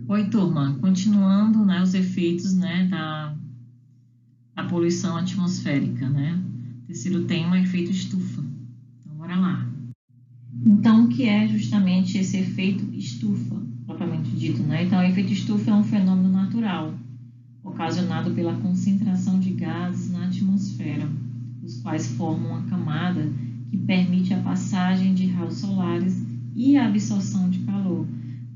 Oi, turma. Continuando, né, os efeitos, né, da poluição atmosférica, né? Terceiro tema, efeito estufa. Então, bora lá. Então, o que é justamente esse efeito estufa, propriamente dito, né? Então, o efeito estufa é um fenômeno natural, ocasionado pela concentração de gases na atmosfera, os quais formam uma camada que permite a passagem de raios solares e a absorção de calor.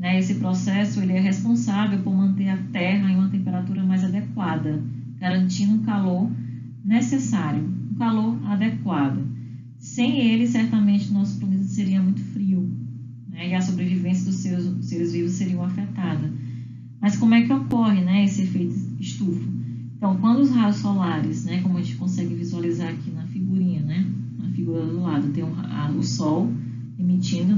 Esse processo ele é responsável por manter a Terra em uma temperatura mais adequada, garantindo um calor necessário, um calor adequado. Sem ele, certamente, nosso planeta seria muito frio, e a sobrevivência dos seres vivos seria afetada. Mas como é que ocorre, esse efeito estufa? Então, quando os raios solares, como a gente consegue visualizar aqui na figurinha, na figura do lado, tem o Sol emitindo,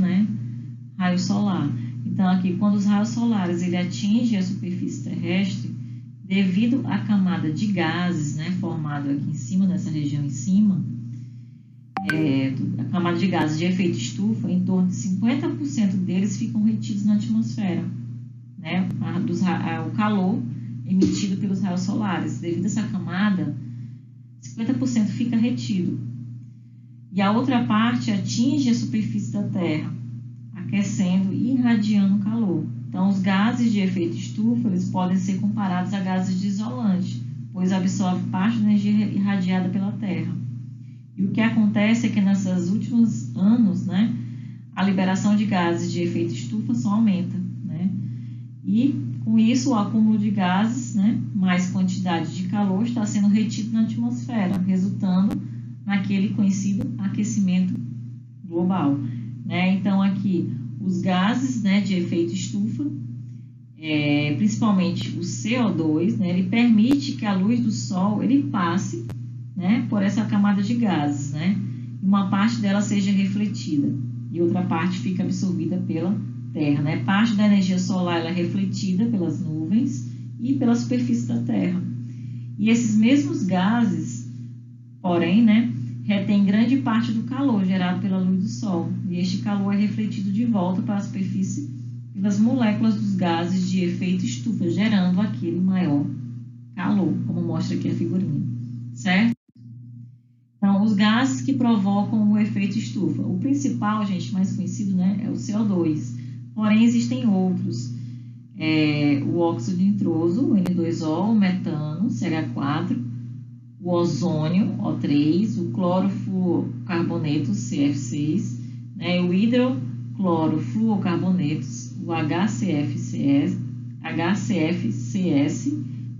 raio solar. Então, aqui, quando os raios solares ele atingem a superfície terrestre, devido à camada de gases, formada aqui em cima, nessa região em cima, a camada de gases de efeito estufa, em torno de 50% deles ficam retidos na atmosfera, o calor emitido pelos raios solares. Devido a essa camada, 50% fica retido. E a outra parte atinge a superfície da Terra, aquecendo e irradiando calor. Então, os gases de efeito estufa eles podem ser comparados a gases de isolante, pois absorvem parte da energia irradiada pela Terra. E o que acontece é que nesses últimos anos, a liberação de gases de efeito estufa só aumenta, E com isso o acúmulo de gases, mais quantidade de calor está sendo retido na atmosfera, resultando naquele conhecido aquecimento global. Então, aqui, os gases de efeito estufa, principalmente o CO2, ele permite que a luz do Sol ele passe por essa camada de gases, uma parte dela seja refletida e outra parte fica absorvida pela Terra. Parte da energia solar ela é refletida pelas nuvens e pela superfície da Terra. E esses mesmos gases, porém, retém grande parte do calor gerado pela luz do Sol. E este calor é refletido de volta para a superfície pelas moléculas dos gases de efeito estufa, gerando aquele maior calor, como mostra aqui a figurinha, certo? Então, os gases que provocam o efeito estufa. O principal, gente, mais conhecido, é o CO2. Porém, existem outros. O óxido nitroso, o N2O, o metano, CH4, o ozônio, O3, o clorofluorcarboneto, CF6, o hidroclorofluorcarbonetos, o HCFCS,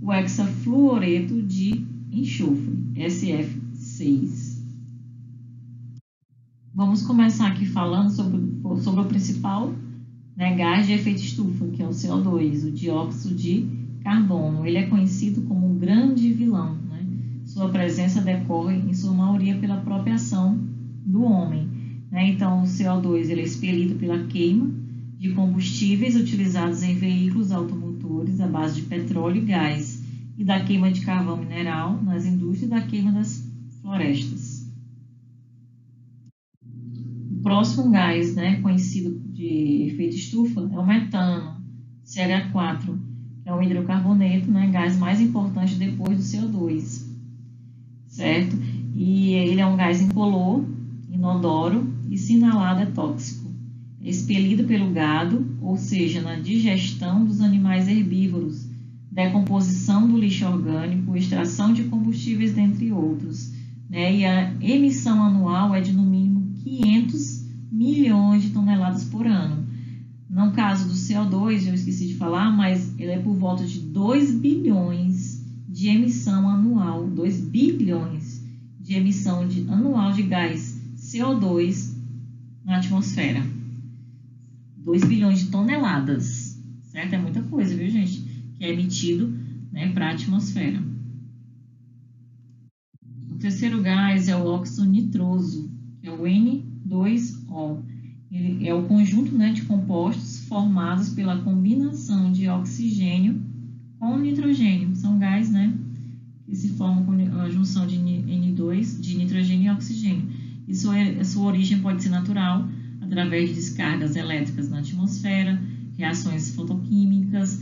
o hexafluoreto de enxofre, SF6. Vamos começar aqui falando sobre o principal gás de efeito estufa, que é o CO2, o dióxido de carbono. Ele é conhecido como um grande vilão. Sua presença decorre, em sua maioria, pela própria ação do homem. Então, o CO2 ele é expelido pela queima de combustíveis utilizados em veículos automotores à base de petróleo e gás, e da queima de carvão mineral nas indústrias e da queima das florestas. O próximo gás, conhecido de efeito estufa, é o metano, CH4, que é um hidrocarboneto, gás mais importante depois do CO2, certo? E ele é um gás incolor, inodoro e, se inalado, é tóxico. É expelido pelo gado, ou seja, na digestão dos animais herbívoros, decomposição do lixo orgânico, extração de combustíveis, dentre outros. E a emissão anual é de, no mínimo, 500 milhões de toneladas por ano. No caso do CO2, eu esqueci de falar, mas ele é por volta de 2 bilhões de emissão anual, 2 bilhões de emissão anual de gás CO2 na atmosfera. 2 bilhões de toneladas, certo? É muita coisa, viu, gente? Que é emitido para a atmosfera. O terceiro gás é o óxido nitroso, que é o N2O. Ele é o conjunto de compostos formados pela combinação de oxigênio com nitrogênio. São gás, que se formam com a junção de N2, de nitrogênio e oxigênio. A sua origem pode ser natural, através de descargas elétricas na atmosfera, reações fotoquímicas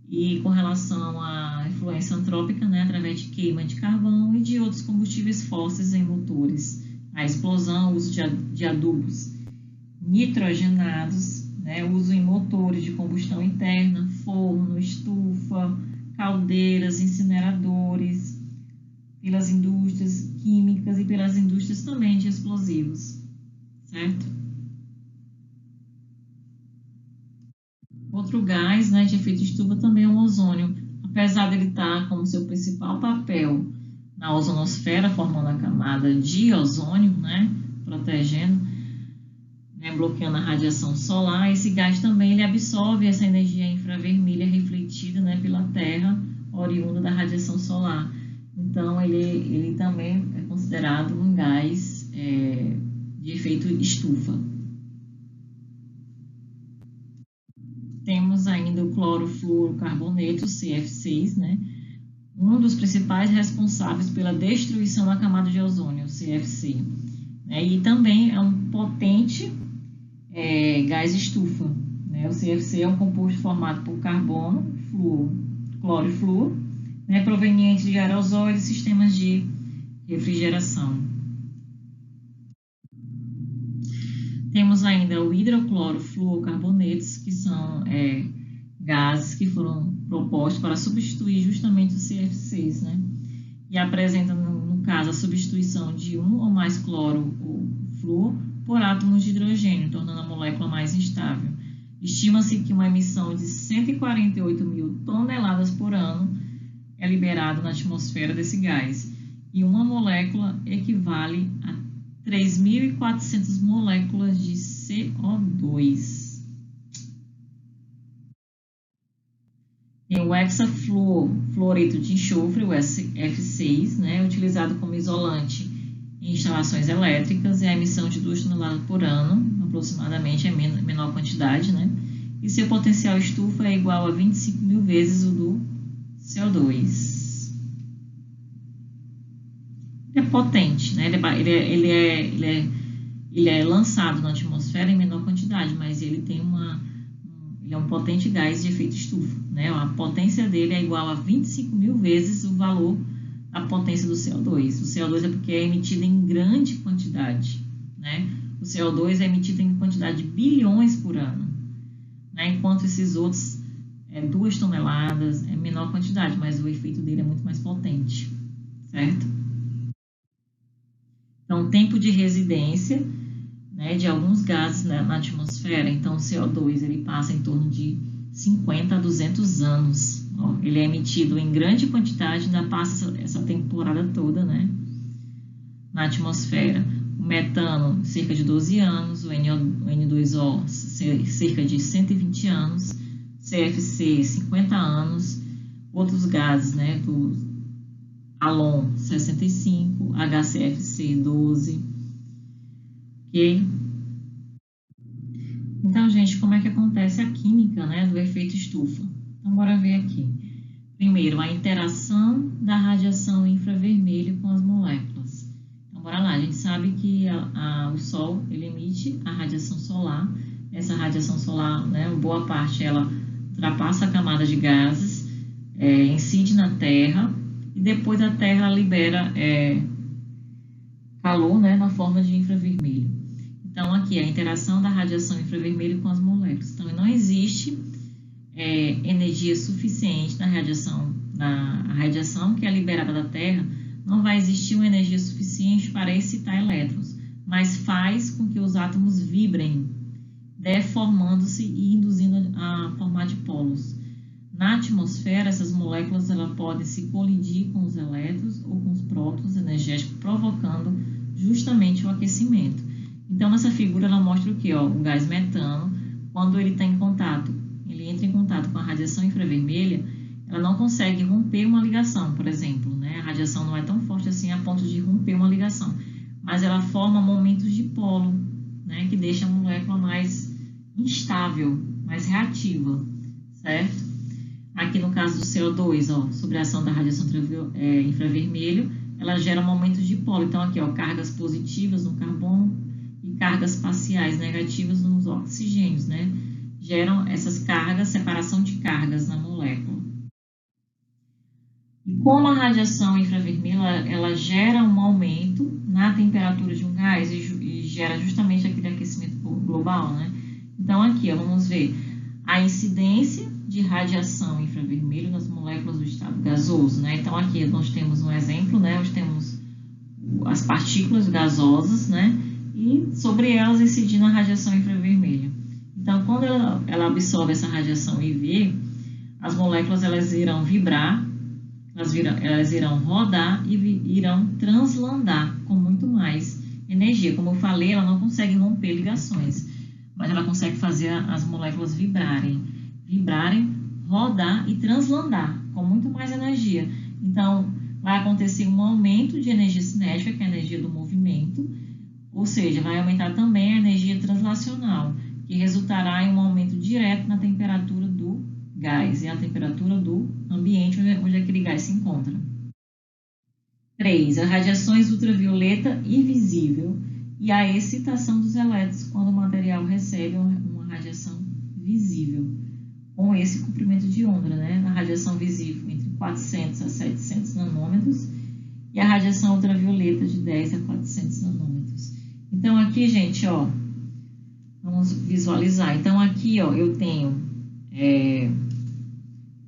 e com relação à influência antrópica, né, através de queima de carvão e de outros combustíveis fósseis em motores, a explosão, o uso de adubos nitrogenados, né, uso em motores de combustão interna, forno, estufa, caldeiras, incineradores, pelas indústrias químicas e pelas indústrias também de explosivos, certo? Outro gás, né, de efeito estufa também é o ozônio. Apesar dele estar como seu principal papel na ozonosfera, formando a camada de ozônio, né, protegendo, né, bloqueando a radiação solar, esse gás também ele absorve essa energia infravermelha refletida, né, pela Terra, oriunda da radiação solar. Então, ele também é considerado um gás de efeito estufa. Temos ainda o clorofluorocarboneto, CF6, né? Um dos principais responsáveis pela destruição da camada de ozônio, o CFC. Né? E também é um potente gás estufa. Né? O CFC é um composto formado por carbono, flúor, cloro e flúor, né? Proveniente de aerosóis e sistemas de refrigeração. Temos ainda o hidroclorofluorocarbonetos, que são gases que foram propostos para substituir justamente o CF6, né? E apresentam, no caso, a substituição de um ou mais cloro ou flúor por átomos de hidrogênio, tornando a molécula mais instável. Estima-se que uma emissão de 148 mil toneladas por ano é liberada na atmosfera desse gás, e uma molécula equivale a 3.400 moléculas de CO2. Tem o hexafluoreto de enxofre, o F6, né, utilizado como isolante em instalações elétricas, e a emissão de 2 toneladas por ano, aproximadamente, é menor quantidade, né, e seu potencial estufa é igual a 25 mil vezes o do CO2. Ele é potente, né? Ele é lançado na atmosfera em menor quantidade, mas ele tem ele é um potente gás de efeito estufa, né? A potência dele é igual a 25 mil vezes o valor da potência do CO2. O CO2 é porque é emitido em grande quantidade, né? O CO2 é emitido em quantidade de bilhões por ano, né? Enquanto esses outros 2 toneladas é menor quantidade, mas o efeito dele é muito mais potente, certo? Então, o tempo de residência, né, de alguns gases na atmosfera, então o CO2 ele passa em torno de 50 a 200 anos. Ó, ele é emitido em grande quantidade, ainda passa essa temporada toda, né, na atmosfera. O metano, cerca de 12 anos, o N2O, cerca de 120 anos, CFC, 50 anos, outros gases, né, do Halon, 65, HCFC, 12, ok? Então, gente, como é que acontece a química, né, do efeito estufa? Então, bora ver aqui. Primeiro, a interação da radiação infravermelha com as moléculas. Então, bora lá. A gente sabe que o Sol, ele emite a radiação solar. Essa radiação solar, né, boa parte, ela ultrapassa a camada de gases, incide na Terra, e depois a Terra libera calor, né, na forma de infravermelho. Então, aqui a interação da radiação infravermelha com as moléculas. Então, não existe energia suficiente na radiação que é liberada da Terra, não vai existir uma energia suficiente para excitar elétrons, mas faz com que os átomos vibrem, deformando-se e induzindo a formar dipolos. Na atmosfera, essas moléculas podem se colidir com os elétrons ou com os prótons energéticos, provocando justamente o aquecimento. Então, nessa figura, ela mostra o que? O gás metano, quando ele entra em contato com a radiação infravermelha, ela não consegue romper uma ligação, por exemplo, né? A radiação não é tão forte assim a ponto de romper uma ligação, mas ela forma momentos de polo, né? Que deixa a molécula mais instável, mais reativa, certo? Aqui no caso do CO2, sobre a ação da radiação infravermelho, ela gera momentos de polo. Então, aqui, cargas positivas no carbono e cargas parciais negativas nos oxigênios, né? geram essas cargas, separação de cargas na molécula. E como a radiação infravermelha, ela gera um aumento na temperatura de um gás e gera justamente aquele aquecimento global, né? Então, aqui, ó, vamos ver a incidência de radiação infravermelho nas moléculas do estado gasoso, né? Então, aqui nós temos um exemplo, né? Nós temos as partículas gasosas, né? E sobre elas incidindo a radiação infravermelha. Então, quando ela absorve essa radiação UV, as moléculas elas irão vibrar, elas irão rodar e irão translandar com muito mais energia. Como eu falei, ela não consegue romper ligações, mas ela consegue fazer as moléculas vibrarem, rodar e translandar com muito mais energia. Então, vai acontecer um aumento de energia cinética, que é a energia do movimento, ou seja, vai aumentar também a energia translacional, que resultará em um aumento direto na temperatura do gás e a temperatura do ambiente onde aquele gás se encontra. 3. As radiações ultravioleta e visível e a excitação dos elétrons quando o material recebe uma radiação visível, com esse comprimento de onda, né? A radiação visível entre 400 a 700 nanômetros e a radiação ultravioleta de 10 a 400 nanômetros. Então, aqui, gente, ó, vamos visualizar. Então, aqui, ó, eu tenho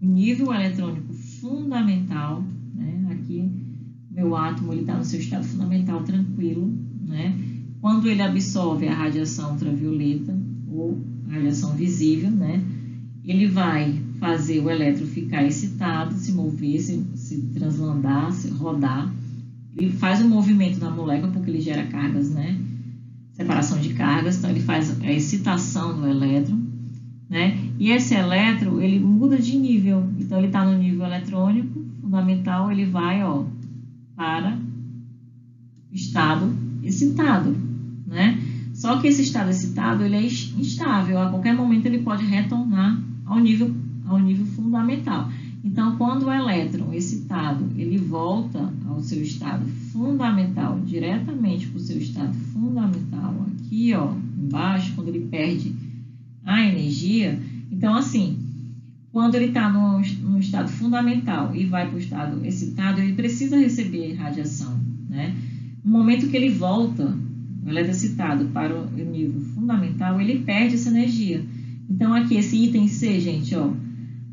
o nível eletrônico fundamental, né? Aqui, meu átomo está no seu estado fundamental tranquilo, né? Quando ele absorve a radiação ultravioleta ou a radiação visível, né? Ele vai fazer o elétron ficar excitado, se mover, se translandar, se rodar. Ele faz o movimento da molécula porque ele gera cargas, né? Separação de cargas, então ele faz a excitação do elétron, né? E esse elétron, ele muda de nível. Então, ele está no nível eletrônico fundamental, ele vai, ó, para o estado excitado, né? Só que esse estado excitado, ele é instável. A qualquer momento, ele pode retornar ao nível fundamental. Então, quando o elétron excitado, ele volta ao seu estado fundamental, diretamente para o seu estado fundamental, aqui, ó, embaixo, quando ele perde a energia. Então, assim, quando ele está no estado fundamental e vai para o estado excitado, ele precisa receber radiação, né? No momento que ele volta, o elétron excitado, para o nível fundamental, ele perde essa energia. Então, aqui, esse item C, gente, ó,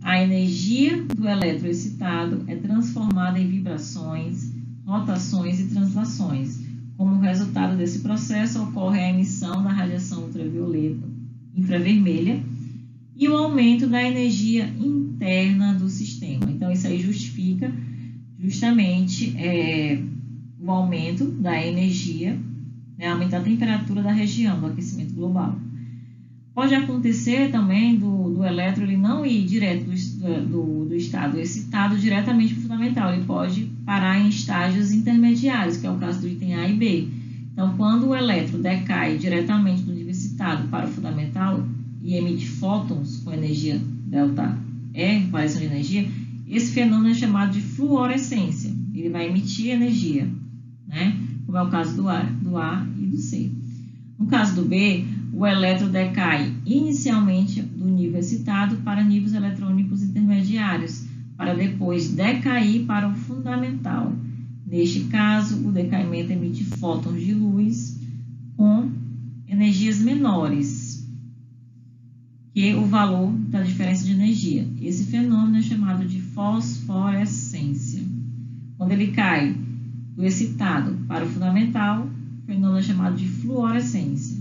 a energia do elétron excitado é transformada em vibrações, rotações e translações. Como resultado desse processo, ocorre a emissão da radiação ultravioleta, infravermelha, e o aumento da energia interna do sistema. Então, isso aí justifica justamente o aumento da energia, né, aumentar a temperatura da região do aquecimento global. Pode acontecer também do elétron ele não ir direto do estado excitado diretamente para o fundamental, ele pode parar em estágios intermediários, que é o caso do item A e B. Então, quando o elétron decai diretamente do nível excitado para o fundamental e emite fótons com energia ΔE, variação de energia, esse fenômeno é chamado de fluorescência. Ele vai emitir energia, né? Como é o caso do A e do C. No caso do B, o elétron decai inicialmente do nível excitado para níveis eletrônicos intermediários, para depois decair para o fundamental. Neste caso, o decaimento emite fótons de luz com energias menores que o valor da diferença de energia. Esse fenômeno é chamado de fosforescência. Quando ele cai do excitado para o fundamental, o fenômeno é chamado de fluorescência.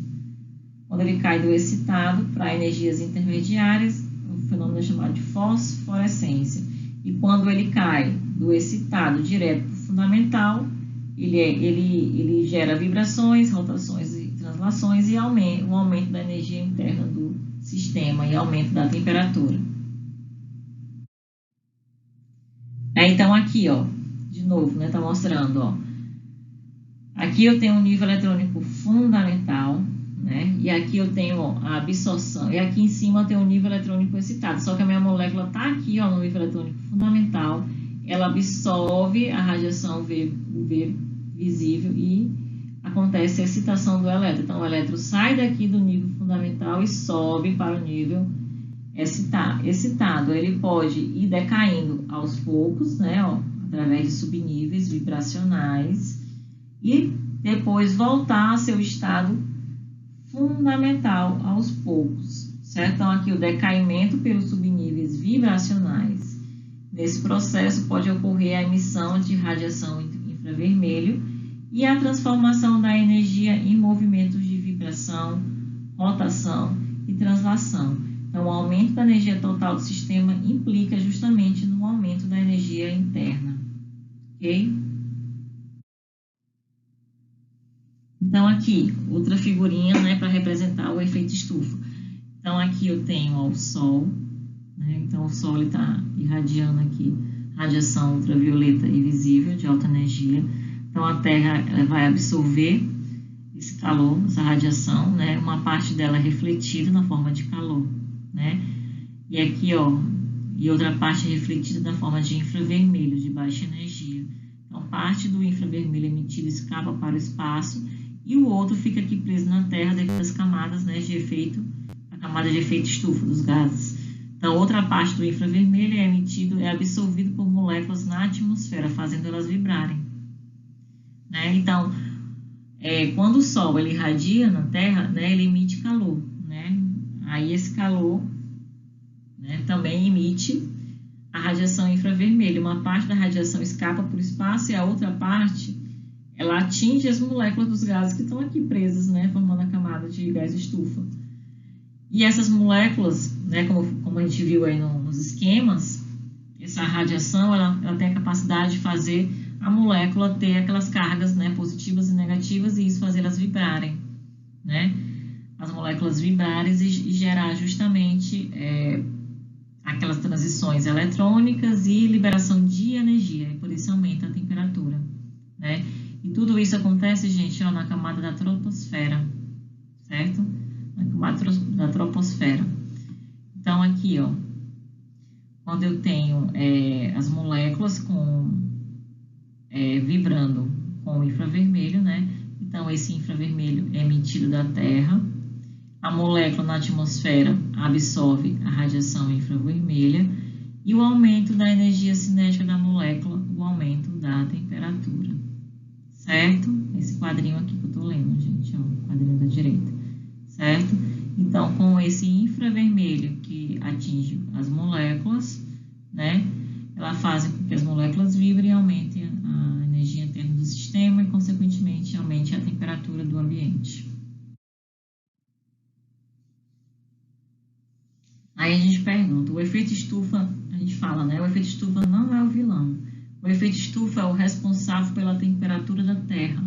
Quando ele cai do excitado para energias intermediárias, o fenômeno é chamado de fosforescência. E quando ele cai do excitado direto para o fundamental, ele gera vibrações, rotações e translações e o aumento da energia interna do sistema e aumento da temperatura. Então, aqui, ó, de novo, né, tá mostrando, ó. Aqui eu tenho um nível eletrônico fundamental, né? E aqui eu tenho, ó, a absorção. E aqui em cima eu tenho o nível eletrônico excitado. Só que a minha molécula está aqui, ó, no nível eletrônico fundamental. Ela absorve a radiação UV visível e acontece a excitação do elétron. Então, o elétron sai daqui do nível fundamental e sobe para o nível excitado. Ele pode ir decaindo aos poucos, né, ó, através de subníveis vibracionais, e depois voltar ao seu estado fundamental aos poucos, certo? Então, aqui o decaimento pelos subníveis vibracionais. Nesse processo pode ocorrer a emissão de radiação infravermelho e a transformação da energia em movimentos de vibração, rotação e translação. Então, o aumento da energia total do sistema implica justamente no aumento da energia interna, ok? Então, aqui, outra figurinha, né, para representar o efeito estufa. Então, aqui eu tenho ó, o Sol, né? Então, o Sol está irradiando aqui radiação ultravioleta e visível de alta energia. Então, a Terra vai absorver esse calor, essa radiação, né? Uma parte dela é refletida na forma de calor, né? E aqui, ó, e outra parte refletida na forma de infravermelho, de baixa energia. Então, parte do infravermelho emitido escapa para o espaço e o outro fica aqui preso na Terra devido às camadas, né, de efeito, a camada de efeito estufa dos gases. Então, outra parte do infravermelho é emitido, é absorvido por moléculas na atmosfera, fazendo elas vibrarem, né? Então, quando o Sol ele irradia na Terra, né, ele emite calor, né? Aí esse calor, né, também emite a radiação infravermelha. Uma parte da radiação escapa para o espaço e a outra parte ela atinge as moléculas dos gases que estão aqui presas, né, formando a camada de gás estufa. E essas moléculas, né, como a gente viu aí nos esquemas, essa radiação ela tem a capacidade de fazer a molécula ter aquelas cargas, né, positivas e negativas, e isso fazer elas vibrarem, né? As moléculas vibrarem e gerar justamente aquelas transições eletrônicas e liberação de energia, e por isso aumenta a temperatura, né? E tudo isso acontece, gente, ó, na camada da troposfera, certo? Na camada da troposfera. Então, aqui, ó, quando eu tenho as moléculas vibrando com o infravermelho, né? Então, esse infravermelho é emitido da Terra. A molécula na atmosfera absorve a radiação infravermelha e o aumento da energia cinética da molécula, o aumento da temperatura, certo? Esse quadrinho aqui que eu tô lendo, gente, ó, o quadrinho da direita, certo? Então, com esse infravermelho que atinge as moléculas, né? Ela faz com que as moléculas vibrem e aumentem a energia interna do sistema e, consequentemente, aumente a temperatura do ambiente. Aí a gente pergunta, o efeito estufa, a gente fala, né? O efeito estufa não é o vilão. O efeito estufa é o responsável pela temperatura da Terra,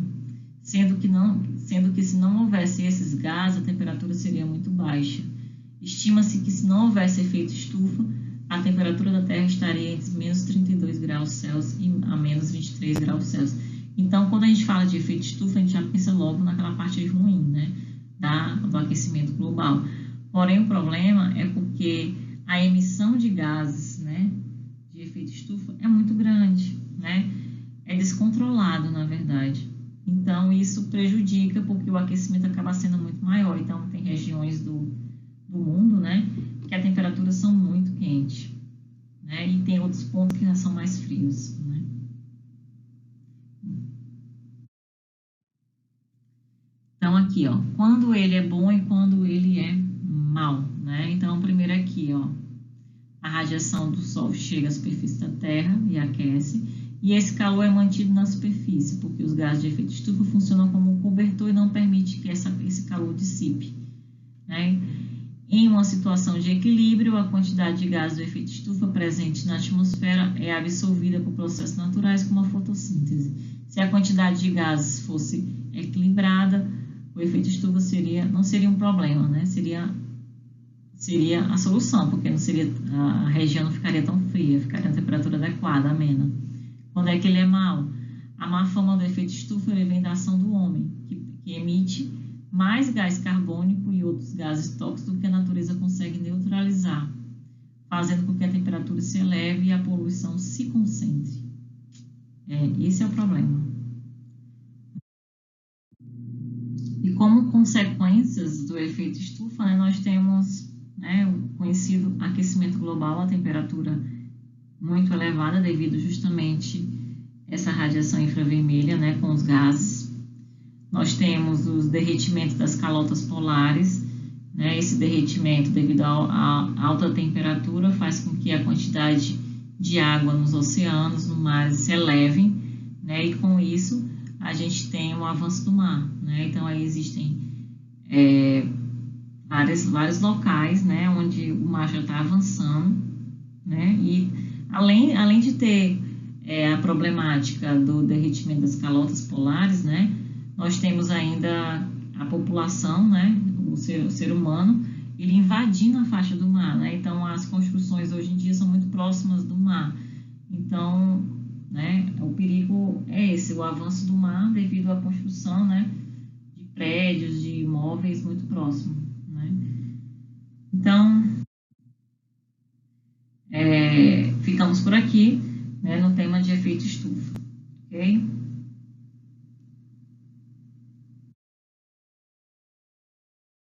sendo que se não houvesse esses gases, a temperatura seria muito baixa. Estima-se que se não houvesse efeito estufa, a temperatura da Terra estaria entre menos 32 graus Celsius e a menos 23 graus Celsius. Então, quando a gente fala de efeito estufa, a gente já pensa logo naquela parte ruim, né? Do aquecimento global. Porém, o problema é porque a emissão de gases, né, de efeito estufa é muito grande, né? É descontrolado, na verdade. Então, isso prejudica porque o aquecimento acaba sendo muito maior. Então, tem regiões do mundo, né, que as temperaturas são muito quentes, né? E tem outros pontos que já são mais frios, né? Então, aqui, ó, quando ele é bom e quando ele é mal, né? Então, primeiro aqui, ó, a radiação do Sol chega à superfície da Terra e aquece, e esse calor é mantido na superfície, porque os gases de efeito estufa funcionam como um cobertor e não permite que esse calor dissipe, né? Em uma situação de equilíbrio, a quantidade de gases do efeito estufa presente na atmosfera é absorvida por processos naturais como a fotossíntese. Se a quantidade de gases fosse equilibrada, o efeito estufa não seria um problema, né? Seria a solução, porque a região não ficaria tão fria, ficaria a temperatura adequada, amena. Quando é que ele é mau? A má fama do efeito estufa vem da ação do homem, que emite mais gás carbônico e outros gases tóxicos do que a natureza consegue neutralizar, fazendo com que a temperatura se eleve e a poluição se concentre. Esse é o problema. consequências do efeito estufa, né, nós temos, né, o conhecido aquecimento global, a temperatura muito elevada devido justamente a essa radiação infravermelha, né, com os gases. Nós temos os derretimentos das calotas polares, né, esse derretimento devido à alta temperatura faz com que a quantidade de água nos oceanos, no mar, se eleve, né, e com isso a gente tem o avanço do mar, né, então aí existem vários locais, né, onde o mar já está avançando, né, e além de ter a problemática do derretimento das calotas polares, né, nós temos ainda a população, né, o ser humano, ele invadindo a faixa do mar, né, então as construções hoje em dia são muito próximas do mar, então, né, o perigo é esse, o avanço do mar devido à construção, né, de prédios, de imóveis muito próximos, né. Então, ficamos por aqui, né, no tema de efeito estufa, ok?